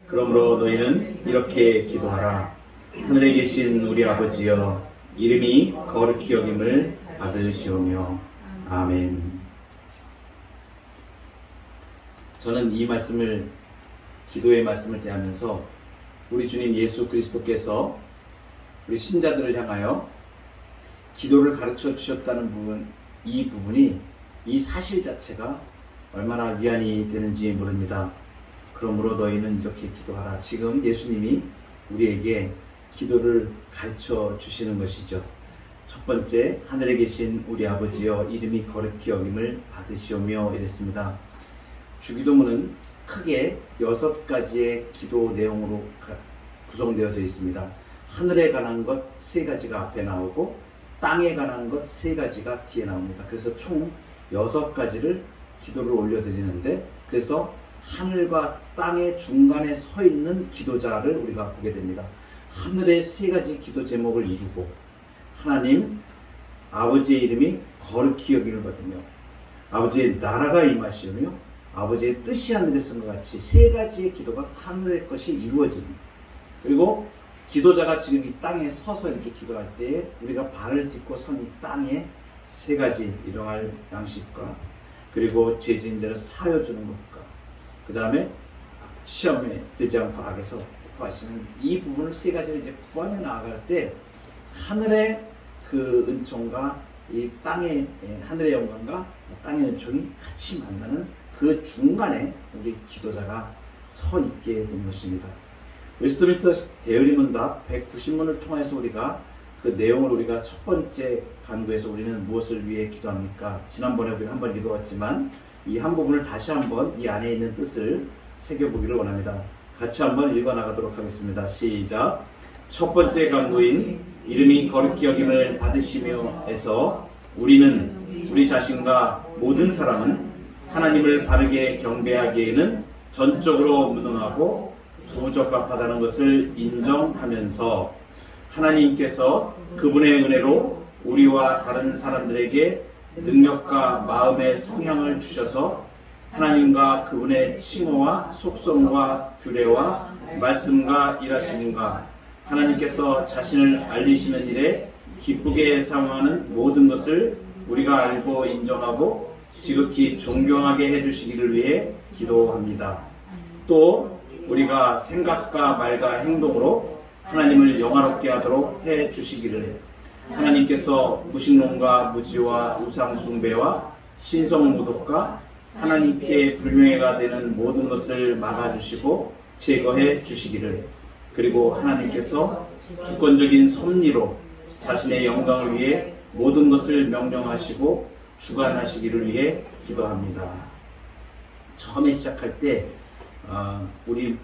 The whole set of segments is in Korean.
그러므로 너희는 이렇게 기도하라. 하늘에 계신 우리 아버지여, 이름이 거룩히 여김을 받으시오며. 아멘. 저는 이 말씀을, 기도의 말씀을 대하면서 우리 주님 예수 그리스도께서 우리 신자들을 향하여 기도를 가르쳐 주셨다는 부분, 이 부분이, 이 사실 자체가 얼마나 위안이 되는지 모릅니다. 그러므로 너희는 이렇게 기도하라. 지금 예수님이 우리에게 기도를 가르쳐 주시는 것이죠. 첫 번째, 하늘에 계신 우리 아버지여, 이름이 거룩히 여김을 받으시오며 이랬습니다. 주기도문은 크게 6가지의 기도 내용으로 구성되어져 있습니다. 하늘에 관한 것 3가지가 앞에 나오고 땅에 관한 것 3가지가 뒤에 나옵니다. 그래서 총 6가지를 기도를 올려드리는데, 그래서 하늘과 땅의 중간에 서 있는 기도자를 우리가 보게 됩니다. 하늘의 3가지 기도 제목을 이루고 하나님 아버지의 이름이 거룩히 여김을 받으며 아버지의 나라가 임하시오며 아버지의 뜻이 하늘에서 것 같이 3가지의 기도가 하늘의 것이 이루어집니다. 그리고 기도자가 지금 이 땅에 서서 이렇게 기도할 때 우리가 발을 딛고 선 이 땅에 3가지 일용할 양식과, 그리고 죄진 자를 사하여 주는 것과, 그 다음에 시험에 들지 않고 악에서 구하시는 이 부분을 3가지를 이제 구하며 나아갈 때 하늘의 그 은총과 이 땅의 하늘의 영광과 땅의 은총이 같이 만나는 그 중간에 우리 기도자가 서 있게 된 것입니다. 웨스트민스터 대의문답 190문을 통해서 우리가 그 내용을 우리가 첫 번째 간구에서 우리는 무엇을 위해 기도합니까? 지난번에 우리가 한번 읽어봤지만 이 한 부분을 다시 한번 이 안에 있는 뜻을 새겨보기를 원합니다. 같이 한번 읽어나가도록 하겠습니다. 시작. 첫 번째 간구인 이름이 거룩히 여김을 받으시며 에서 우리는 우리 자신과 모든 사람은 하나님을 바르게 경배하기에는 전적으로 무능하고 부적합하다는 것을 인정하면서 하나님께서 그분의 은혜로 우리와 다른 사람들에게 능력과 마음의 성향을 주셔서 하나님과 그분의 칭호와 속성과 규례와 말씀과 일하심과 하나님께서 자신을 알리시는 일에 기쁘게 사용하는 모든 것을 우리가 알고 인정하고 지극히 존경하게 해주시기를 위해 기도합니다. 또 우리가 생각과 말과 행동으로 하나님을 영화롭게 하도록 해주시기를, 하나님께서 무식론과 무지와 우상숭배와 신성모독과 하나님께 불명예가 되는 모든 것을 막아주시고 제거해 주시기를, 그리고 하나님께서 주권적인 섭리로 자신의 영광을 위해 모든 것을 명령하시고 주관하시기를 위해 기도합니다. 처음에 시작할 때 우리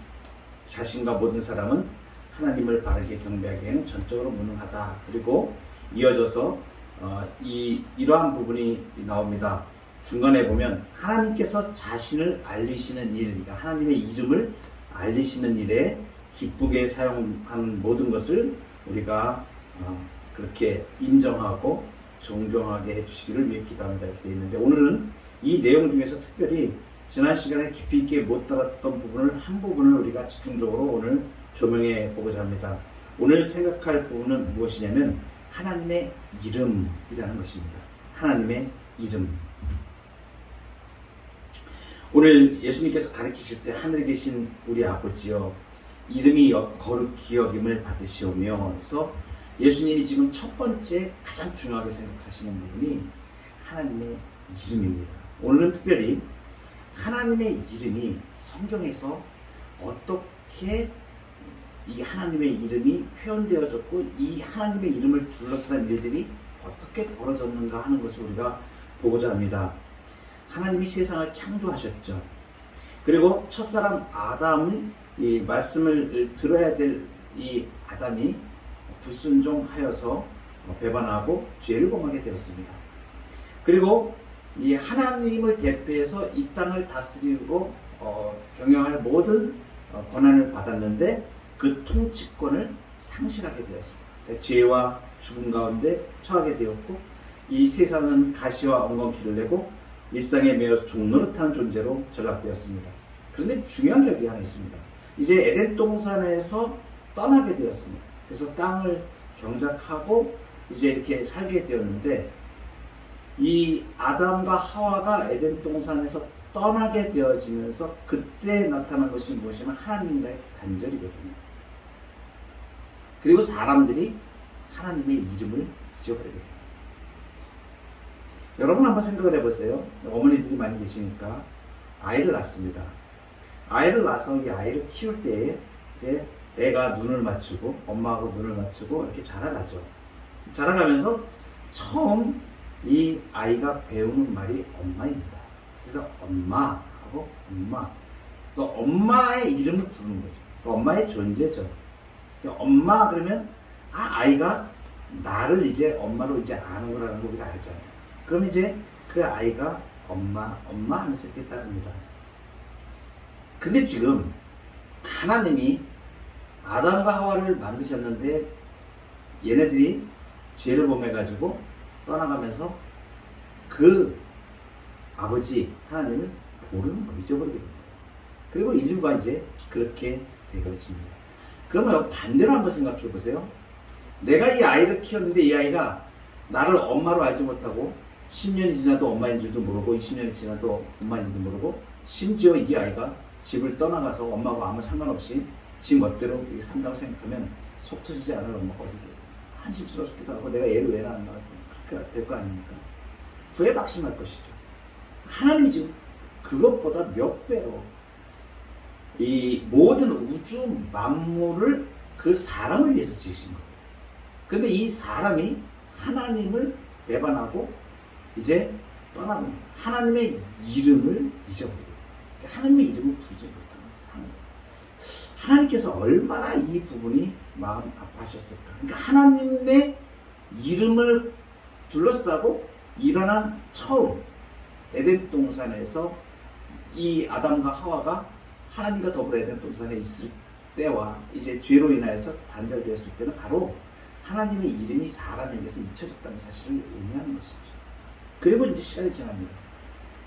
자신과 모든 사람은 하나님을 바르게 경배하기에는 전적으로 무능하다. 그리고 이어져서 이러한 부분이 나옵니다. 중간에 보면 하나님께서 자신을 알리시는 일, 그러니까 하나님의 이름을 알리시는 일에 기쁘게 사용한 모든 것을 우리가 그렇게 인정하고 존경하게 해주시기를 위해 기도합니다. 이렇게 되어 있는데, 오늘은 이 내용 중에서 특별히 지난 시간에 깊이 있게 못 다뤘던 부분을, 한 부분을 우리가 집중적으로 오늘 조명해 보고자 합니다. 오늘 생각할 부분은 무엇이냐면 하나님의 이름이라는 것입니다. 하나님의 이름. 오늘 예수님께서 가르치실 때 하늘에 계신 우리 아버지여, 이름이 거룩히 여김을 받으시오며, 그래서 예수님이 지금 첫 번째 가장 중요하게 생각하시는 부분이 하나님의 이름입니다. 오늘은 특별히 하나님의 이름이 성경에서 어떻게 이 하나님의 이름이 표현되어졌고 이 하나님의 이름을 둘러싼 일들이 어떻게 벌어졌는가 하는 것을 우리가 보고자 합니다. 하나님이 세상을 창조하셨죠. 그리고 첫사람 아담을, 이 말씀을 들어야 될 이 아담이 불순종하여서 배반하고 죄를 범하게 되었습니다. 그리고 이 하나님을 대표해서 이 땅을 다스리고 경영할 모든 권한을 받았는데 그 통치권을 상실하게 되었습니다. 죄와 죽음 가운데 처하게 되었고, 이 세상은 가시와 엉겅퀴를 내고 일상에 매여 종노릇한 존재로 전락되었습니다. 그런데 중요한 게 여기 하나 있습니다. 이제 에덴 동산에서 떠나게 되었습니다. 그래서 땅을 경작하고 이제 이렇게 살게 되었는데, 이 아담과 하와가 에덴 동산에서 떠나게 되어지면서 그때 나타난 것이 무엇이냐면 하나님과의 단절이거든요. 그리고 사람들이 하나님의 이름을 잊어버리게 됩니다. 여러분 한번 생각을 해보세요. 어머니들이 많이 계시니까 아이를 낳습니다. 아이를 낳아서 이 아이를 키울 때에 이제 애가 눈을 맞추고 엄마하고 눈을 맞추고 이렇게 자라가죠. 자라가면서 처음 이 아이가 배우는 말이 엄마입니다. 그래서 엄마하고 엄마. 그러니까 엄마의 이름을 부르는 거죠. 그러니까 엄마의 존재죠. 그러니까 엄마 그러면 아이가 나를 이제 엄마로 이제 아는구나라는 걸 우리가 알잖아요. 그럼 이제 그 아이가 엄마 하면서 이렇게 따릅니다. 근데 지금 하나님이 아담과 하와를 만드셨는데 얘네들이 죄를 범해가지고 떠나가면서 그 아버지 하나님을 모르는 거 잊어버리게 됩니다. 그리고 인류가 이제 그렇게 되어집니다. 그러면 반대로 한번 생각해 보세요. 내가 이 아이를 키웠는데 이 아이가 나를 엄마로 알지 못하고 10년이 지나도 엄마인 줄도 모르고 20년이 지나도 엄마인 줄도 모르고 심지어 이 아이가 집을 떠나가서 엄마하고 아무 상관없이 지 멋대로 산다고 생각하면 속 터지지 않을 엄마가 어디 있겠어요. 한심스럽기도 하고 내가 얘를 왜 낳았나 그렇게 될 거 아닙니까? 후회박심할 것이죠. 하나님이 지금 그것보다 몇 배로 이 모든 우주 만물을 그 사람을 위해서 지으신 거예요. 근데 이 사람이 하나님을 배반하고 이제 떠나고 하나님의 이름을 잊어버리고 하나님의 이름을 부르지 못하는 거예요. 하나님께서 얼마나 이 부분이 마음 아파하셨을까. 그러니까 하나님의 이름을 둘러싸고 일어난 처음 에덴 동산에서 이 아담과 하와가 하나님과 더불어 에덴 동산에 있을 때와 이제 죄로 인하여서 단절되었을 때는 바로 하나님의 이름이 사람에게서 잊혀졌다는 사실을 의미하는 것이죠. 그리고 이제 시간이 지납니다.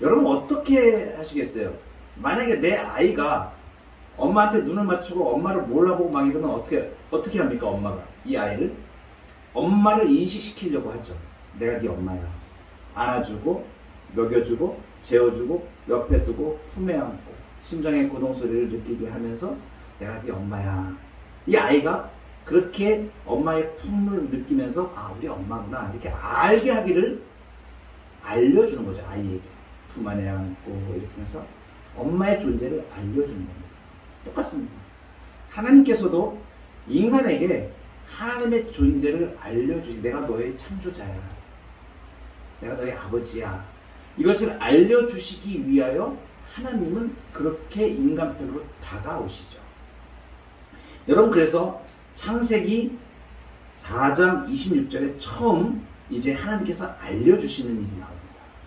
여러분 어떻게 하시겠어요? 만약에 내 아이가 엄마한테 눈을 맞추고 엄마를 몰라보고 막 이러면 어떻게 합니까? 엄마가 이 아이를 엄마를 인식시키려고 하죠. 내가 네 엄마야. 안아주고 먹여주고 재워주고 옆에 두고 품에 안고 심장의 고동 소리를 느끼게 하면서 내가 네 엄마야. 이 아이가 그렇게 엄마의 품을 느끼면서 우리 엄마구나 이렇게 알게 하기를 알려주는 거죠. 아이에게 품 안에 안고 이렇게 하면서 엄마의 존재를 알려주는 겁니다. 똑같습니다. 하나님께서도 인간에게 하나님의 존재를 알려주시. 내가 너의 창조자야. 내가 너의 아버지야. 이것을 알려주시기 위하여 하나님은 그렇게 인간편으로 다가오시죠. 여러분 그래서 창세기 4장 26절에 처음 이제 하나님께서 알려주시는 일이 나옵니다.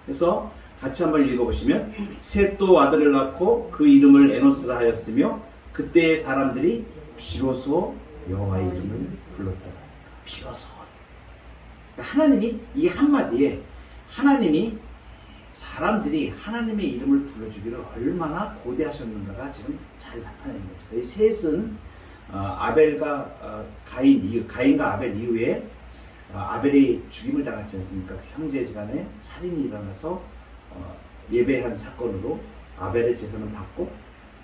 그래서 같이 한번 읽어보시면 셋도 아들을 낳고 그 이름을 에노스라 하였으며 그때의 사람들이 비로소 여호와의 이름을 불렀다. 비로소. 하나님이 이 한마디에 하나님이 사람들이 하나님의 이름을 불러주기를 얼마나 고대하셨는가가 지금 잘 나타내는 겁니다. 이 셋은 아벨과 가인과 아벨 이후에 아벨이 죽임을 당했지 않습니까? 형제지간에 살인이 일어나서 예배한 사건으로 아벨의 제사는 받고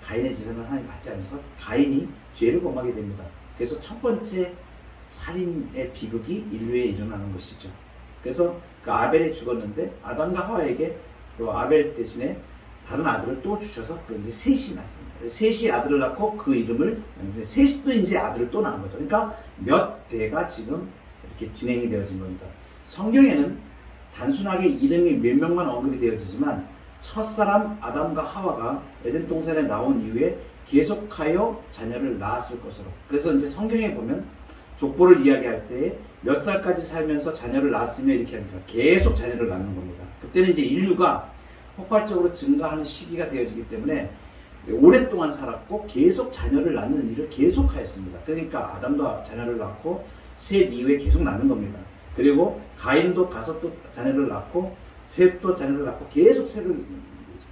가인의 제사는 하나님 받지 않아서 가인이 죄를 범하게 됩니다. 그래서 첫 번째 살인의 비극이 인류에 일어나는 것이죠. 그래서 그 아벨이 죽었는데 아담과 하와에게 또 아벨 대신에 다른 아들을 또 주셔서 이제 셋이 낳습니다. 셋이 아들을 낳고 그 이름을 셋도 이제 아들을 또 낳은 거죠. 그러니까 몇 대가 지금 이렇게 진행이 되어진 겁니다. 성경에는 단순하게 이름이 몇 명만 언급이 되어지지만 첫사람 아담과 하와가 에덴 동산에 나온 이후에 계속하여 자녀를 낳았을 것으로. 그래서 이제 성경에 보면 족보를 이야기할 때 몇 살까지 살면서 자녀를 낳았으며 이렇게 하니까 계속 자녀를 낳는 겁니다. 그때는 이제 인류가 폭발적으로 증가하는 시기가 되어지기 때문에 오랫동안 살았고 계속 자녀를 낳는 일을 계속하였습니다. 그러니까 아담도 자녀를 낳고 셋 이후에 계속 낳는 겁니다. 그리고 가인도 가서 또 자녀를 낳고 셋도 자녀를 낳고 계속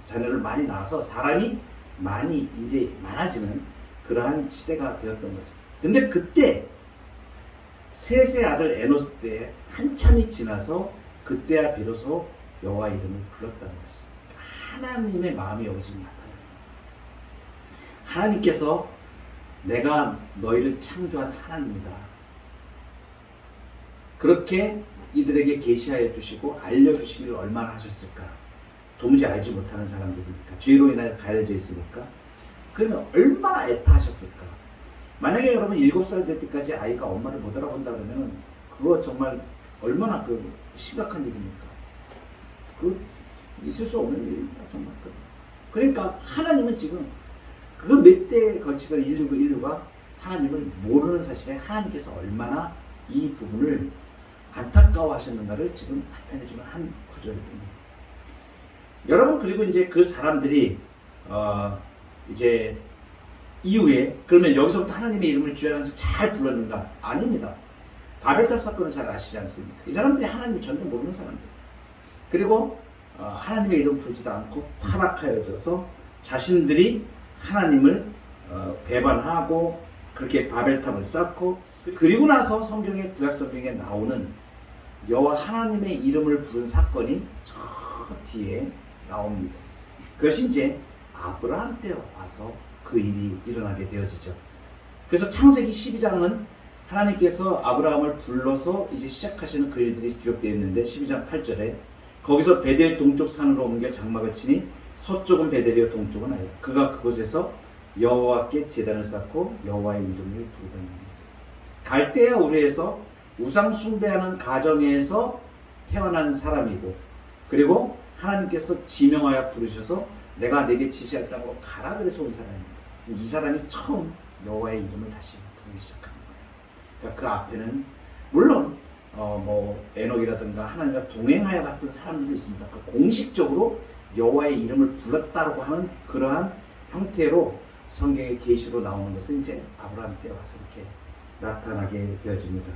자녀를 많이 낳아서 사람이 많이 이제 많아지는 그러한 시대가 되었던 거죠. 근데 그때 셋의 아들 에노스 때에 한참이 지나서 그때야 비로소 여호와 이름을 불렀다는 것입니다. 하나님의 마음이 여기 지금 나타나요. 하나님께서 내가 너희를 창조한 하나님이다. 그렇게 이들에게 계시하여 주시고 알려주시기를 얼마나 하셨을까. 도무지 알지 못하는 사람들이니까, 죄로 인하여 가려져 있으니까. 그러면 얼마나 애타하셨을까. 만약에 여러분 7살 될 때까지 아이가 엄마를 못 알아본다 그러면 그거 정말 얼마나 심각한 일입니까. 있을 수 없는 일입니다. 정말. 그러니까 하나님은 지금 그 몇 대에 걸치던 인류가 하나님을 모르는 사실에 하나님께서 얼마나 이 부분을 안타까워 하셨는가를 지금 나타내주는 한 구절입니다. 여러분, 그리고 이제 그 사람들이 이제 이후에 그러면 여기서부터 하나님의 이름을 주야하면서 잘 불렀는가? 아닙니다. 바벨탑 사건을 잘 아시지 않습니까? 이 사람들이 하나님을 전혀 모르는 사람들. 그리고 하나님의 이름 부르지도 않고 타락하여져서 자신들이 하나님을 배반하고 그렇게 바벨탑을 쌓고, 그리고 나서 성경의 구약 성경에 나오는 여호와 하나님의 이름을 부른 사건이 저 뒤에 나옵니다. 그것이 이제 아브라함 때 와서 그 일이 일어나게 되어지죠. 그래서 창세기 12장은 하나님께서 아브라함을 불러서 이제 시작하시는 그 일들이 기록되어 있는데, 12장 8절에 거기서 베델 동쪽 산으로 옮겨 장막을 치니 서쪽은 베델이요 동쪽은 아이. 그가 그곳에서 여호와께 제단을 쌓고 여호와의 이름을 부르더니. 갈대아 우르에서 우상 숭배하는 가정에서 태어난 사람이고, 그리고 하나님께서 지명하여 부르셔서 내가 내게 지시할 땅으로 가라 그래서 온 사람입니다. 이 사람이 처음 여호와의 이름을 다시 부르기 시작하는 거예요. 그러니까 그 앞에는 물론 에녹이라든가 하나님과 동행하여 갔던 사람들도 있습니다. 그 공식적으로 여호와의 이름을 불렀다고 하는 그러한 형태로 성경의 계시로 나오는 것은 이제 아브라함 때 와서 이렇게 나타나게 되어집니다.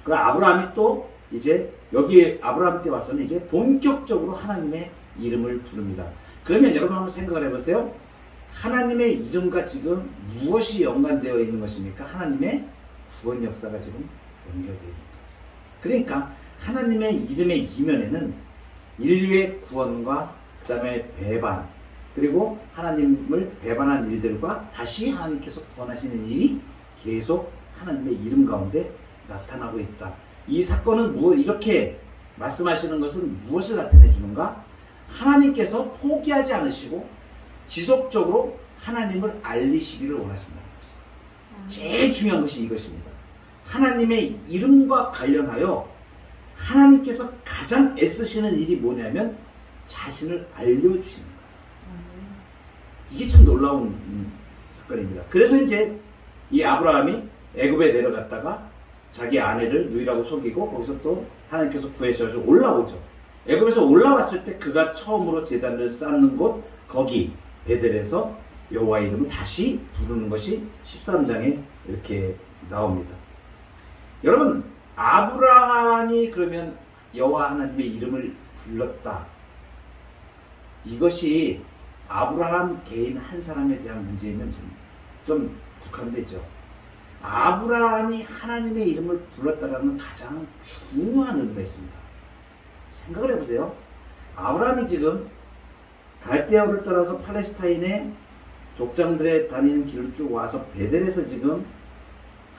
그 아브라함이 또 이제 여기 아브라함 때 와서는 이제 본격적으로 하나님의 이름을 부릅니다. 그러면 여러분 한번 생각을 해보세요. 하나님의 이름과 지금 무엇이 연관되어 있는 것입니까? 하나님의 구원 역사가 지금 연결되어 있는 거죠. 그러니까 하나님의 이름의 이면에는 인류의 구원과 그 다음에 배반, 그리고 하나님을 배반한 일들과 다시 하나님께서 구원하시는 일이 계속 하나님의 이름 가운데 나타나고 있다. 이 사건은 이렇게 말씀하시는 것은 무엇을 나타내 주는가? 하나님께서 포기하지 않으시고 지속적으로 하나님을 알리시기를 원하신다는 것입니다. 제일 중요한 것이 이것입니다. 하나님의 이름과 관련하여 하나님께서 가장 애쓰시는 일이 뭐냐면 자신을 알려주시는 거예요. 이게 참 놀라운 사건입니다. 그래서 이제 이 아브라함이 애굽에 내려갔다가 자기 아내를 누이라고 속이고 거기서 또 하나님께서 구해셔서 올라오죠. 애굽에서 올라왔을 때 그가 처음으로 제단을 쌓는 곳 거기 베델에서 여호와의 이름을 다시 부르는 것이 13장에 이렇게 나옵니다. 여러분, 아브라함이 그러면 여호와 하나님의 이름을 불렀다. 이것이 아브라함 개인 한 사람에 대한 문제이면 좀 국한되죠. 아브라함이 하나님의 이름을 불렀다라는 가장 중요한 의미가 있습니다. 생각을 해보세요. 아브라함이 지금 갈대아우를 따라서 팔레스타인의 족장들의 다니는 길을 쭉 와서 베델에서 지금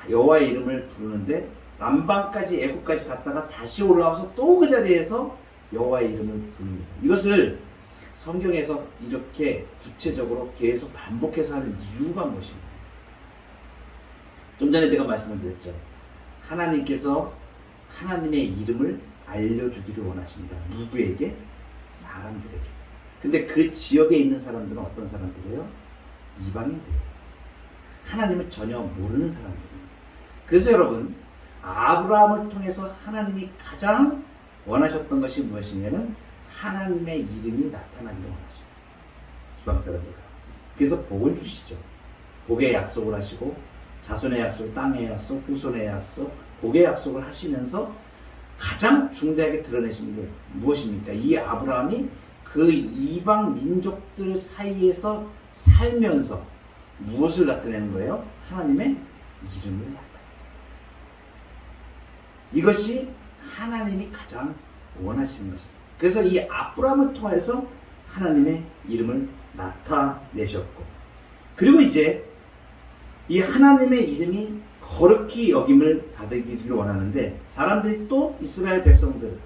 여호와의 이름을 부르는데, 남방까지 애굽까지 갔다가 다시 올라와서 또 그 자리에서 여호와의 이름을 부릅니다. 이것을 성경에서 이렇게 구체적으로 계속 반복해서 하는 이유가 무엇입니까? 좀 전에 제가 말씀을 드렸죠. 하나님께서 하나님의 이름을 알려주기를 원하신다. 누구에게? 사람들에게. 근데 그 지역에 있는 사람들은 어떤 사람들이에요? 이방인들이에요. 하나님을 전혀 모르는 사람들이에요. 그래서 여러분, 아브라함을 통해서 하나님이 가장 원하셨던 것이 무엇이냐면 하나님의 이름이 나타나기를 원하십니다. 지방 사람들과. 그래서 복을 주시죠. 복의 약속을 하시고 자손의 약속, 땅의 약속, 후손의 약속, 복의 약속을 하시면서 가장 중대하게 드러내신 게 무엇입니까? 이 아브라함이 그 이방 민족들 사이에서 살면서 무엇을 나타내는 거예요? 하나님의 이름을 나타내는 거예요. 이것이 하나님이 가장 원하시는 것입니다. 그래서 이 아브라함을 통해서 하나님의 이름을 나타내셨고, 그리고 이제 이 하나님의 이름이 거룩히 여김을 받기를 원하는데, 사람들이 또 이스라엘 백성들,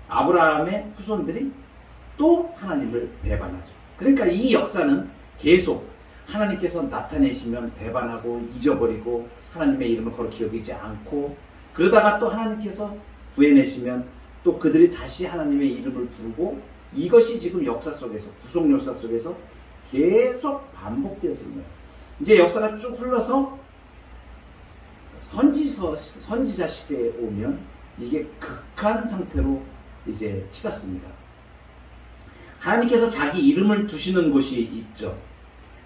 아브라함의 후손들이 또 하나님을 배반하죠. 그러니까 이 역사는 계속 하나님께서 나타내시면 배반하고 잊어버리고 하나님의 이름을 거룩히 여기지 않고, 그러다가 또 하나님께서 구해내시면 또 그들이 다시 하나님의 이름을 부르고, 이것이 지금 역사 속에서, 구속 역사 속에서 계속 반복되어지는 거예요. 이제 역사가 쭉 흘러서 선지자 시대에 오면 이게 극한 상태로 이제 치닫습니다. 하나님께서 자기 이름을 두시는 곳이 있죠.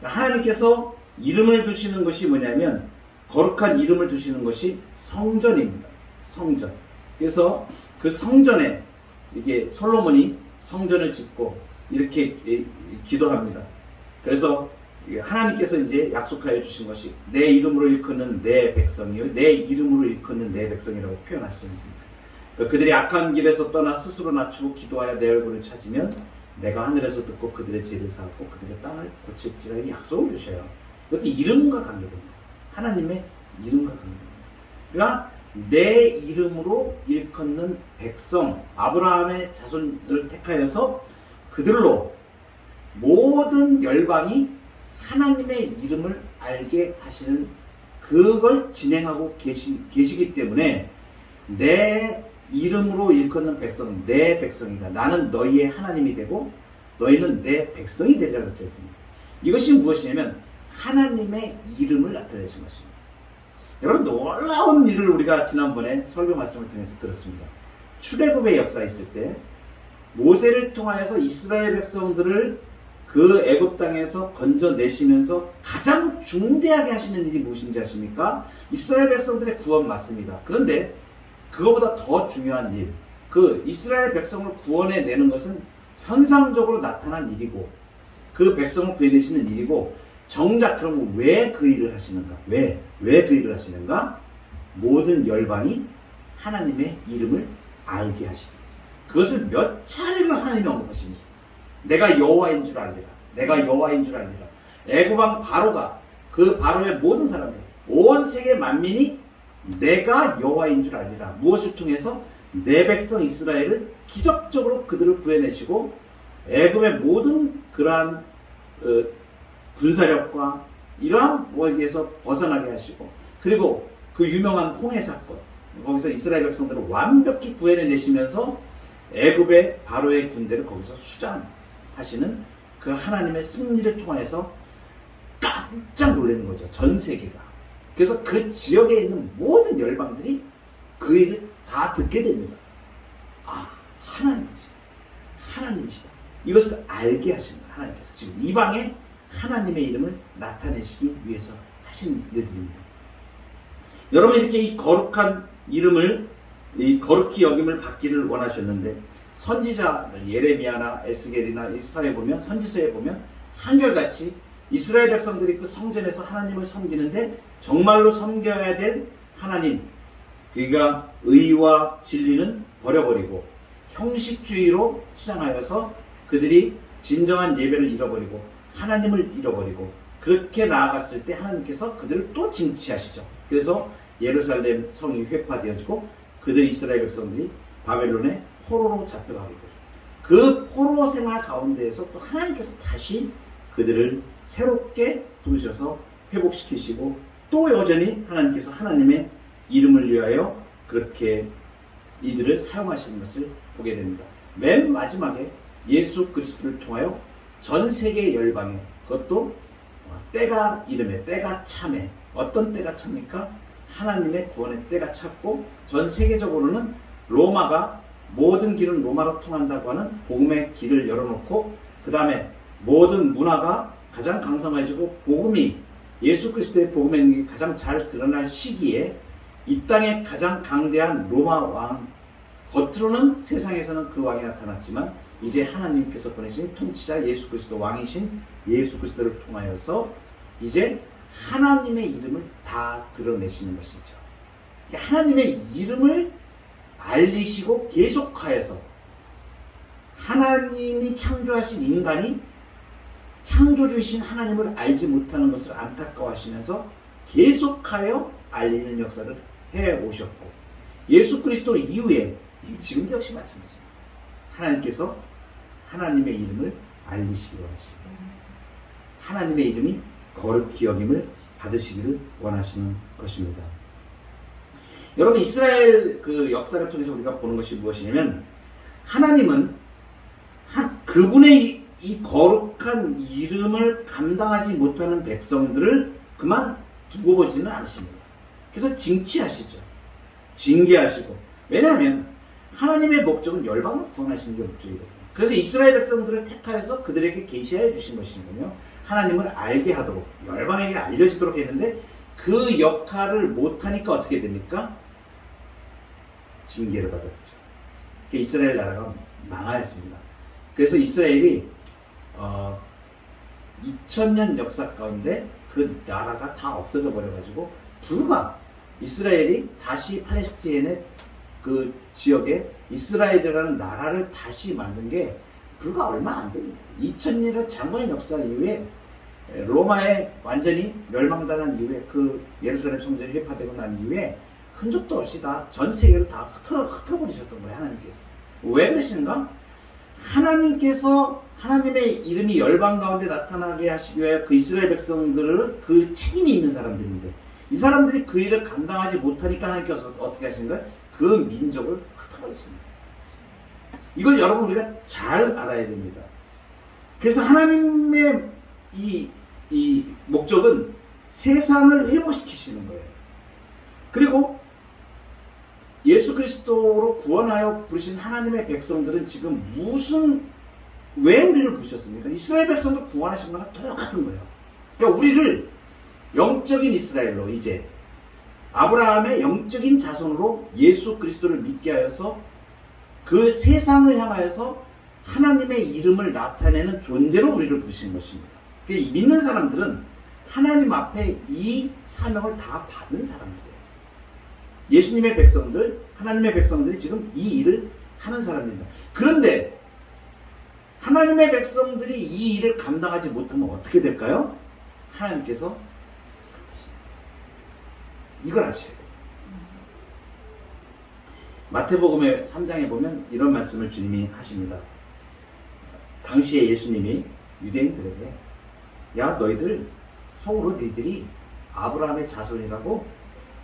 하나님께서 이름을 두시는 것이 뭐냐면, 거룩한 이름을 두시는 것이 성전입니다. 성전. 그래서 그 성전에 이게 솔로몬이 성전을 짓고 이렇게 기도합니다. 그래서 하나님께서 이제 약속하여 주신 것이 내 이름으로 일컫는 내 백성이요, 내 이름으로 일컫는 내 백성이라고 표현하시지 않습니까? 그들이 악한 길에서 떠나 스스로 낮추고 기도하여 내 얼굴을 찾으면 내가 하늘에서 듣고 그들의 죄를 사하고 그들의 땅을 고칠지라, 약속을 주셔요. 그것도 이름과 관계됩니다. 하나님의 이름과 관계됩니다. 그러니까 내 이름으로 일컫는 백성, 아브라함의 자손을 택하여서 그들로 모든 열방이 하나님의 이름을 알게 하시는, 그걸 진행하고 계시기 때문에 내 이름으로 일컫는 백성은 내 백성이다. 나는 너희의 하나님이 되고 너희는 내 백성이 되리라 그랬지 않습니까? 이것이 무엇이냐면 하나님의 이름을 나타내신 것입니다. 여러분, 놀라운 일을 우리가 지난번에 설교 말씀을 통해서 들었습니다. 출애굽의 역사 있을 때 모세를 통하여서 이스라엘 백성들을 그 애굽 땅에서 건져내시면서 가장 중대하게 하시는 일이 무엇인지 아십니까? 이스라엘 백성들의 구원 맞습니다. 그런데 그거보다 더 중요한 일, 그 이스라엘 백성을 구원해내는 것은 현상적으로 나타난 일이고, 그 백성을 구해내시는 일이고, 정작 그럼 왜 그 일을 하시는가? 왜 그 일을 하시는가? 모든 열방이 하나님의 이름을 알게 하시는 거죠. 그것을 몇 차례를 하나님이 언급하십니다. 내가 여호와인 줄 알리라. 내가 여호와인 줄 알리라. 애굽 왕 바로가, 그 바로의 모든 사람들, 온 세계 만민이 내가 여호와인 줄 알리라. 무엇을 통해서? 내 백성 이스라엘을 기적적으로 그들을 구해내시고 애굽의 모든 그러한 군사력과 이러한 무엇에서 벗어나게 하시고, 그리고 그 유명한 홍해 사건, 거기서 이스라엘 백성들을 완벽히 구해내시면서 애굽의 바로의 군대를 거기서 수장하시는 그 하나님의 승리를 통해서 깜짝 놀라는 거죠. 전 세계가. 그래서 그 지역에 있는 모든 열방들이 그 일을 다 듣게 됩니다. 아, 하나님이시다. 하나님이시다. 이것을 알게 하신 거예요. 하나님께서 지금 이방에 하나님의 이름을 나타내시기 위해서 하신 일들입니다. 여러분, 이렇게 이 거룩한 이름을, 이 거룩히 여김을 받기를 원하셨는데, 선지자 예레미야나 에스겔이나 이사야에 보면, 선지서에 보면 한결같이 이스라엘 백성들이 그 성전에서 하나님을 섬기는데 정말로 섬겨야 될 하나님, 그러니까 의와 진리는 버려버리고 형식주의로 치장하여서 그들이 진정한 예배를 잃어버리고 하나님을 잃어버리고, 그렇게 나아갔을 때 하나님께서 그들을 또 징치하시죠. 그래서 예루살렘 성이 회파되어지고 그들 이스라엘 백성들이 바벨론의 포로로 잡혀가게 돼요. 그 포로 생활 가운데에서 또 하나님께서 다시 그들을 새롭게 부르셔서 회복시키시고, 또 여전히 하나님께서 하나님의 이름을 위하여 그렇게 이들을 사용하시는 것을 보게 됩니다. 맨 마지막에 예수 그리스도를 통하여 전 세계 열방에, 그것도 때가 이름에, 때가 참에, 어떤 때가 찹니까? 하나님의 구원의 때가 찼고, 전 세계적으로는 로마가 모든 길은 로마로 통한다고 하는 복음의 길을 열어놓고, 그 다음에 모든 문화가 가장 강성해지고 복음이, 예수 그리스도의 복음의 능력이 가장 잘 드러날 시기에 이 땅에 가장 강대한 로마 왕, 겉으로는 세상에서는 그 왕이 나타났지만 이제 하나님께서 보내신 통치자 예수 그리스도, 왕이신 예수 그리스도를 통하여서 이제 하나님의 이름을 다 드러내시는 것이죠. 하나님의 이름을 알리시고 계속하여서 하나님이 창조하신 인간이 창조주이신 하나님을 알지 못하는 것을 안타까워하시면서 계속하여 알리는 역사를 해오셨고, 예수 그리스도 이후에 지금도 역시 마찬가지입니다. 하나님께서 하나님의 이름을 알리시기로 하시고 하나님의 이름이 거룩히 여김을 받으시기를 원하시는 것입니다. 여러분, 이스라엘 그 역사를 통해서 우리가 보는 것이 무엇이냐면, 하나님은 그분의 이 거룩한 이름을 감당하지 못하는 백성들을 그만 두고 보지는 않으십니다. 그래서 징치하시죠. 징계하시고. 왜냐하면 하나님의 목적은 열방을 구원하시는 게 목적이거든요. 그래서 이스라엘 백성들을 택하여서 그들에게 계시하여 주신 것이거든요. 하나님을 알게 하도록, 열방에게 알려지도록 했는데, 그 역할을 못하니까 어떻게 됩니까? 징계를 받았죠. 이스라엘 나라가 망하였습니다. 그래서 이스라엘이 2000년 역사 가운데 그 나라가 다 없어져 버려가지고, 불과 이스라엘이 다시 팔레스타인의 그 지역에 이스라엘이라는 나라를 다시 만든 게 불과 얼마 안 됩니다. 2000년의 장관 역사 이후에, 로마에 완전히 멸망당한 이후에, 그 예루살렘 성전이 회파되고 난 이후에 흔적도 없이 다 전 세계로 다 흩어버리셨던 거예요. 하나님께서. 왜 그러시는가? 하나님께서 하나님의 이름이 열방 가운데 나타나게 하시기 위하여 그 이스라엘 백성들을, 그 책임이 있는 사람들인데, 이 사람들이 그 일을 감당하지 못하니까 하나님께서 어떻게 하시는 거예요? 그 민족을 흩어버리십니다. 이걸 여러분 우리가 잘 알아야 됩니다. 그래서 하나님의 이 목적은 세상을 회복시키시는 거예요. 그리고 예수 그리스도로 구원하여 부르신 하나님의 백성들은 지금 왜 우리를 부르셨습니까? 이스라엘 백성도 구원하신 거랑 똑같은 거예요. 그러니까 우리를 영적인 이스라엘로, 이제 아브라함의 영적인 자손으로 예수 그리스도를 믿게 하여서 그 세상을 향하여서 하나님의 이름을 나타내는 존재로 우리를 부르신 것입니다. 그러니까 믿는 사람들은 하나님 앞에 이 사명을 다 받은 사람들이에요. 예수님의 백성들, 하나님의 백성들이 지금 이 일을 하는 사람입니다. 그런데 하나님의 백성들이 이 일을 감당하지 못하면 어떻게 될까요? 하나님께서 이걸 아셔야 돼요. 마태복음의 3장에 보면 이런 말씀을 주님이 하십니다. 당시에 예수님이 유대인들에게, 야, 너희들 속으로 너희들이 아브라함의 자손이라고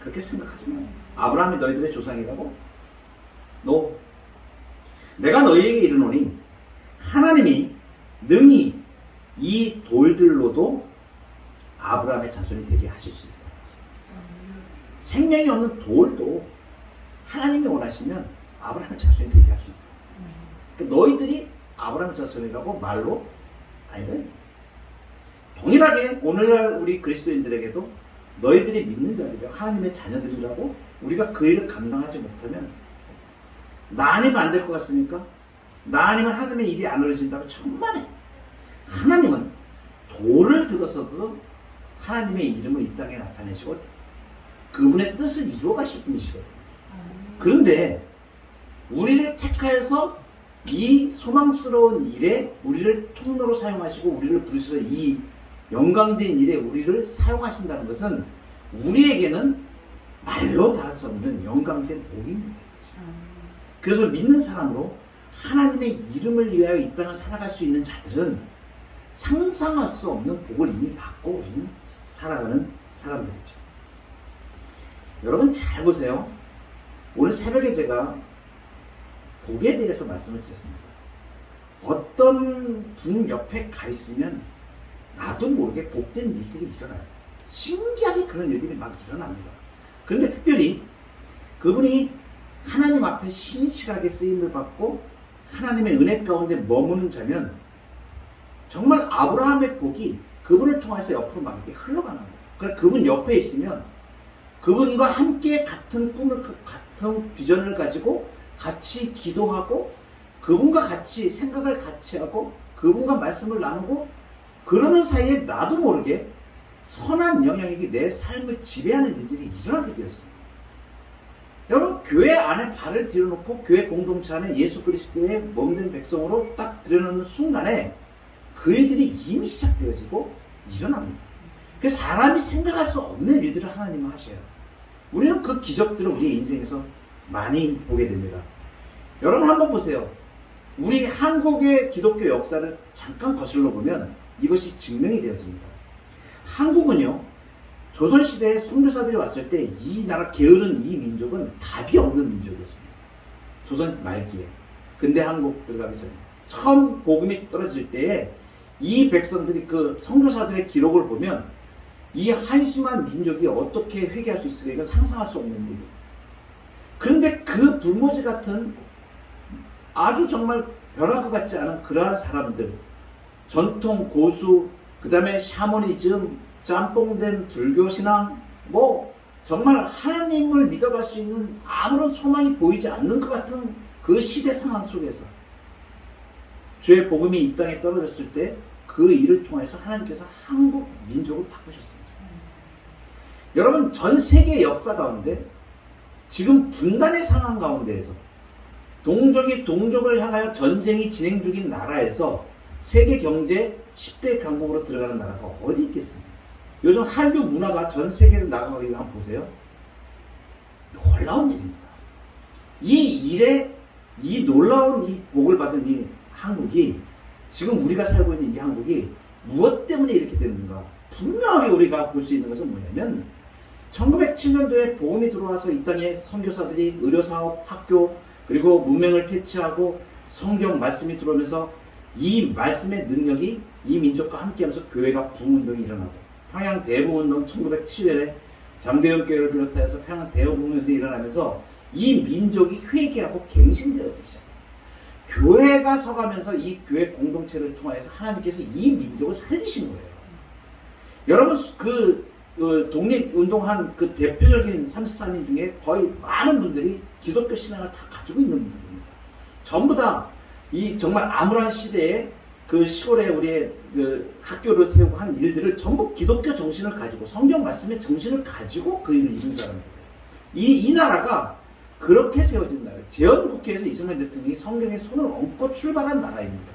그렇게 생각하지 마. 아브라함이 너희들의 조상이라고? 내가 너희에게 이르노니 하나님이 능히 이 돌들로도 아브라함의 자손이 되게 하실 수 있다. 생명이 없는 돌도 하나님이 원하시면 아브라함의 자손이 되게 할 수 있다. 그러니까 너희들이 아브라함의 자손이라고 말로 아니래. 동일하게 오늘날 우리 그리스도인들에게도 너희들이 믿는 자들이라고, 하나님의 자녀들이라고, 우리가 그 일을 감당하지 못하면, 나 아니면 안 될 것 같습니까? 나 아니면 하나님의 일이 안 이루어진다고 천만에. 하나님은 돌을 들어서도 하나님의 이름을 이 땅에 나타내시고 그분의 뜻을 이루어 가실 분이시거든요. 그런데 우리를 택하여서 이 소망스러운 일에 우리를 통로로 사용하시고 우리를 부르셔서 이 영광된 일에 우리를 사용하신다는 것은 우리에게는 말로 다 할 수 없는 영광된 복입니다. 그래서 믿는 사람으로 하나님의 이름을 위하여 이 땅을 살아갈 수 있는 자들은 상상할 수 없는 복을 이미 받고 우리는 살아가는 사람들이죠. 여러분 잘 보세요. 오늘 새벽에 제가 복에 대해서 말씀을 드렸습니다. 어떤 분 옆에 가 있으면 나도 모르게 복된 일들이 일어나요. 신기하게 그런 일들이 막 일어납니다. 그런데 특별히 그분이 하나님 앞에 신실하게 쓰임을 받고 하나님의 은혜 가운데 머무는 자면 정말 아브라함의 복이 그분을 통해서 옆으로 막 이렇게 흘러가는 거예요. 그러니까 그분 옆에 있으면 그분과 함께 같은 꿈을, 같은 비전을 가지고 같이 기도하고 그분과 같이 생각을 같이 하고 그분과 말씀을 나누고 그러는 사이에 나도 모르게 선한 영향력이 내 삶을 지배하는 일들이 일어나게 되었습니다. 여러분, 교회 안에 발을 들여놓고 교회 공동체 안에 예수 그리스도의 몸된 백성으로 딱 들여놓는 순간에 그 일들이 이미 시작되어지고 일어납니다. 그래서 사람이 생각할 수 없는 일들을 하나님은 하셔요. 우리는 그 기적들을 우리의 인생에서 많이 보게 됩니다. 여러분 한번 보세요. 우리 한국의 기독교 역사를 잠깐 거슬러 보면 이것이 증명이 되어집니다. 한국은요, 조선시대에 선교사들이 왔을 때 이 나라 게으른 이 민족은 답이 없는 민족이었습니다. 조선 말기에. 근데 한국 들어가기 전에. 처음 복음이 떨어질 때에 이 백성들이 그 선교사들의 기록을 보면 이 한심한 민족이 어떻게 회개할 수 있을까, 이건 상상할 수 없는 일이에요. 그런데 그 불모지 같은 아주 정말 변할 것 같지 않은 그러한 사람들, 전통 고수, 그 다음에 샤머니즘, 짬뽕된 불교신앙, 뭐 정말 하나님을 믿어갈 수 있는 아무런 소망이 보이지 않는 것 같은 그 시대 상황 속에서 주의 복음이 이 땅에 떨어졌을 때 그 일을 통해서 하나님께서 한국 민족을 바꾸셨습니다. 여러분, 전 세계 역사 가운데 지금 분단의 상황 가운데에서 동족이 동족을 향하여 전쟁이 진행 중인 나라에서 세계 경제 10대 강국으로 들어가는 나라가 어디 있겠습니까? 요즘 한류 문화가 전 세계로 나가고 있는 거 한번 보세요. 놀라운 일입니다. 이 일에, 이 놀라운 이 복을 받은 이 한국이, 지금 우리가 살고 있는 이 한국이 무엇 때문에 이렇게 되는가? 분명하게 우리가 볼 수 있는 것은 뭐냐면 1907년도에 복음이 들어와서 이 땅에 선교사들이 의료사업, 학교, 그리고 문명을 퇴치하고 성경 말씀이 들어오면서 이 말씀의 능력이 이 민족과 함께하면서 교회가 부흥운동이 일어나고, 평양 대부운동 1907년에 장대현 교회를 비롯해서 평양 대부운동이 일어나면서 이 민족이 회개하고 갱신되어지기 시작합니다. 교회가 서가면서 이 교회 공동체를 통해서 하나님께서 이 민족을 살리신 거예요. 여러분, 독립운동한 그 대표적인 33인 중에 거의 많은 분들이 기독교 신앙을 다 가지고 있는 분들입니다. 전부 다 이 정말 암울한 시대에 그 시골에 우리의 그 학교를 세우고 한 일들을 전부 기독교 정신을 가지고, 성경 말씀의 정신을 가지고 그 일을 이룬 사람들이에요. 이 나라가 그렇게 세워진 나라예요. 재헌국회에서 이승만 대통령이 성경에 손을 얹고 출발한 나라입니다.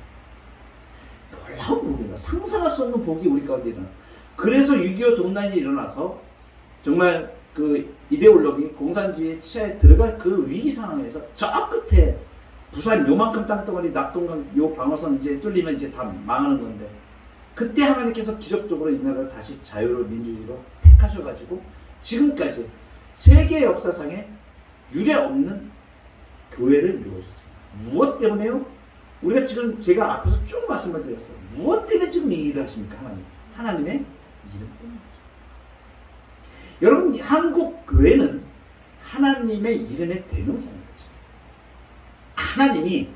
놀라운 복입니다. 상상할 수 없는 복이 우리 가운데 일어나. 그래서 6.25 동란이 일어나서 정말 그 이데올로기, 공산주의 치하에 들어갈 그 위기 상황에서 저 끝에 부산 요만큼 땅덩어리 낙동강 요 방어선 이제 뚫리면 이제 다 망하는 건데, 그때 하나님께서 기적적으로 이 나라를 다시 자유로 민주주의로 택하셔가지고 지금까지 세계 역사상에 유례 없는 교회를 이루어졌습니다. 무엇 때문에요? 우리가 지금 제가 앞에서 쭉 말씀을 드렸어요. 무엇 때문에 지금 이 일을 하십니까? 하나님의 이름 때문이죠. 여러분, 한국 교회는 하나님의 이름의 대명사입니다. 하나님이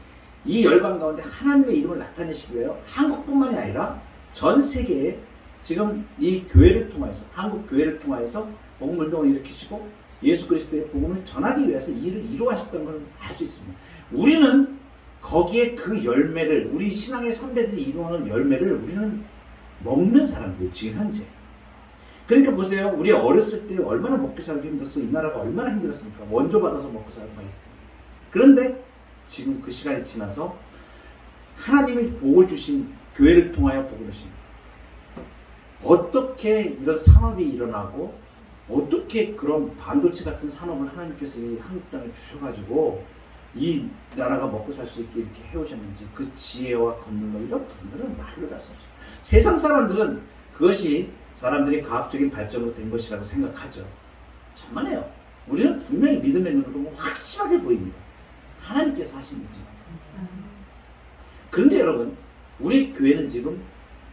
이 열방 가운데 하나님의 이름을 나타내시기 위하여 한국뿐만이 아니라 전 세계에 지금 이 교회를 통해서, 한국 교회를 통해서 복음운동을 일으키시고 예수 그리스도의 복음을 전하기 위해서 이 일을 이루어하셨다는 걸 알 수 있습니다. 우리는 거기에 그 열매를, 우리 신앙의 선배들이 이루어하는 열매를 우리는 먹는 사람들이에요, 지금 현재. 그러니까 보세요. 우리 어렸을 때 얼마나 먹고 살기 힘들었어. 이 나라가 얼마나 힘들었습니까? 원조 받아서 먹고 살고. 그런데 지금 그 시간이 지나서 하나님이 복을 주신 교회를 통하여 복을 주신, 어떻게 이런 산업이 일어나고 어떻게 그런 반도체 같은 산업을 하나님께서 이 한국 땅에 주셔가지고 이 나라가 먹고 살 수 있게 이렇게 해오셨는지, 그 지혜와 권능과 이런 분들은 말로 다 수 없어요. 세상 사람들은 그것이 사람들이 과학적인 발전으로 된 것이라고 생각하죠. 천만에요. 우리는 분명히 믿음의 눈으로 확실하게 보입니다. 하나님께서 하신 일입니다. 그런데 여러분, 우리 교회는 지금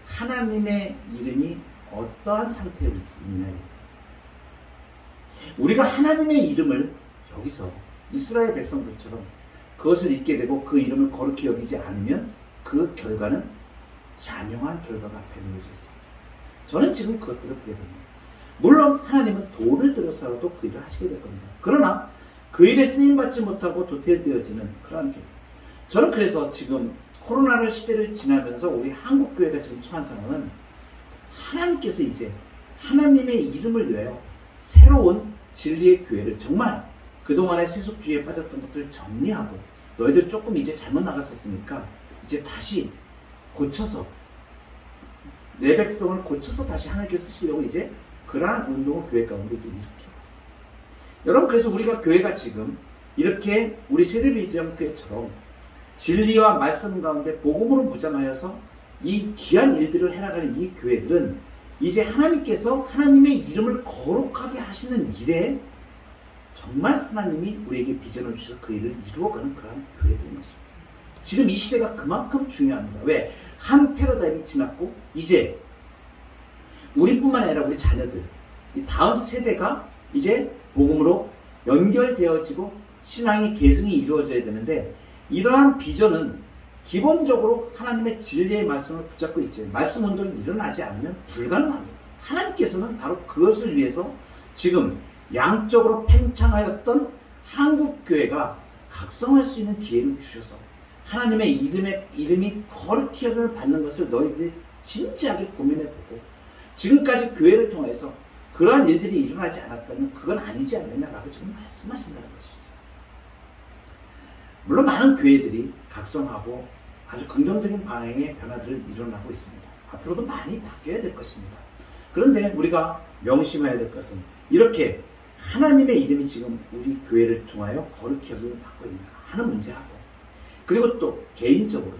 하나님의 이름이 어떠한 상태에 있느냐. 우리가 하나님의 이름을 여기서 이스라엘 백성들처럼 그것을 잊게 되고 그 이름을 거룩히 여기지 않으면 그 결과는 자명한 결과가 앞에 놓여져 있습니다. 저는 지금 그것들을 보게 됩니다. 물론 하나님은 돈을 들여서라도 그 일을 하시게 될 겁니다. 그러나 그 일에 쓰임받지 못하고 도태되어지는 그러한 교회. 저는 그래서 지금 코로나를 시대를 지나면서 우리 한국교회가 지금 처한 상황은 하나님께서 이제 하나님의 이름을 위하여 새로운 진리의 교회를 정말 그동안의 세속주의에 빠졌던 것들을 정리하고 너희들 조금 이제 잘못 나갔었으니까 이제 다시 고쳐서 내 백성을 고쳐서 다시 하나님께서 쓰시려고 이제 그러한 운동을 교회 가운데 이제 일으켜요. 여러분 그래서 우리가 교회가 지금 이렇게 우리 세대비전교회처럼 진리와 말씀 가운데 복음으로 무장하여서 이 귀한 일들을 해나가는 이 교회들은 이제 하나님께서 하나님의 이름을 거룩하게 하시는 일에 정말 하나님이 우리에게 비전을 주셔서 그 일을 이루어가는 그러한 교회들인 것입니다. 지금 이 시대가 그만큼 중요합니다. 왜? 한 패러다임이 지났고 이제 우리뿐만 아니라 우리 자녀들, 이 다음 세대가 이제 복음으로 연결되어지고 신앙의 계승이 이루어져야 되는데 이러한 비전은 기본적으로 하나님의 진리의 말씀을 붙잡고 있지 말씀 운동이 일어나지 않으면 불가능합니다. 하나님께서는 바로 그것을 위해서 지금 양쪽으로 팽창하였던 한국교회가 각성할 수 있는 기회를 주셔서 하나님의 이름이 거룩히 여김을 받는 것을 너희들이 진지하게 고민해보고 지금까지 교회를 통해서 그러한 일들이 일어나지 않았다면 그건 아니지 않느냐라고 지금 말씀하신다는 것이죠. 물론 많은 교회들이 각성하고 아주 긍정적인 방향의 변화들을 일어나고 있습니다. 앞으로도 많이 바뀌어야 될 것입니다. 그런데 우리가 명심해야 될 것은 이렇게 하나님의 이름이 지금 우리 교회를 통하여 거룩히 여김을 받고 있는가 하는 문제하고 그리고 또 개인적으로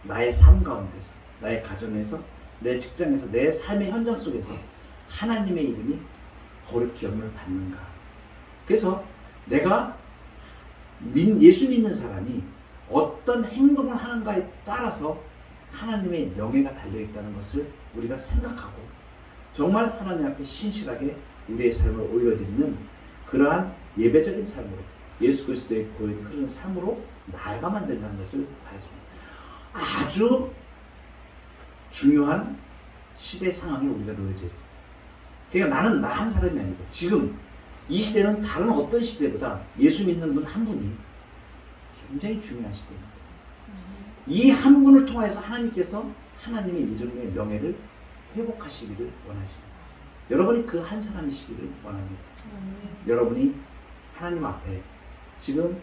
나의 삶 가운데서 나의 가정에서 내 직장에서 내 삶의 현장 속에서 하나님의 이름이 거룩히 여김을 받는가. 그래서 내가 예수 믿는 사람이 어떤 행동을 하는가에 따라서 하나님의 명예가 달려있다는 것을 우리가 생각하고 정말 하나님 앞에 신실하게 우리의 삶을 올려드리는 그러한 예배적인 삶으로 예수 그리스도의 보혈이 흐르는 삶으로 나아가만 된다는 것을 바라십니다. 아주 중요한 시대 상황에 우리가 놓여져 있습니다. 그러니까 나는 나 한 사람이 아니고 지금 이 시대는 다른 어떤 시대보다 예수 믿는 분 한 분이 굉장히 중요한 시대입니다. 이 한 분을 통해서 하나님께서 하나님의 이름의 명예를 회복하시기를 원하십니다. 여러분이 그 한 사람이시기를 원합니다. 여러분이 하나님 앞에 지금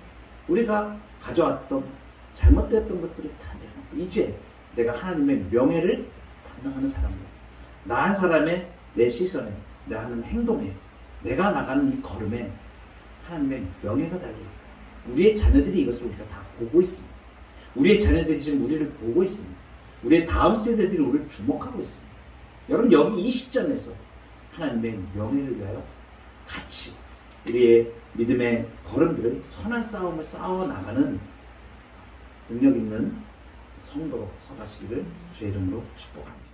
우리가 가져왔던 잘못되었던 것들을 다 내려놓고 이제 내가 하나님의 명예를 담당하는 사람이야. 나 한 사람의 내 시선에, 내 하는 행동에, 내가 나가는 이 걸음에 하나님의 명예가 달려있다. 우리의 자녀들이 이것을 우리가 다 보고 있습니다. 우리의 자녀들이 지금 우리를 보고 있습니다. 우리의 다음 세대들이 우리를 주목하고 있습니다. 여러분 여기 이 시점에서 하나님의 명예를 위하여 같이 우리의 믿음의 걸음들을 선한 싸움을 싸워나가는 능력 있는 성도로 서가시기를 주의 이름으로 축복합니다.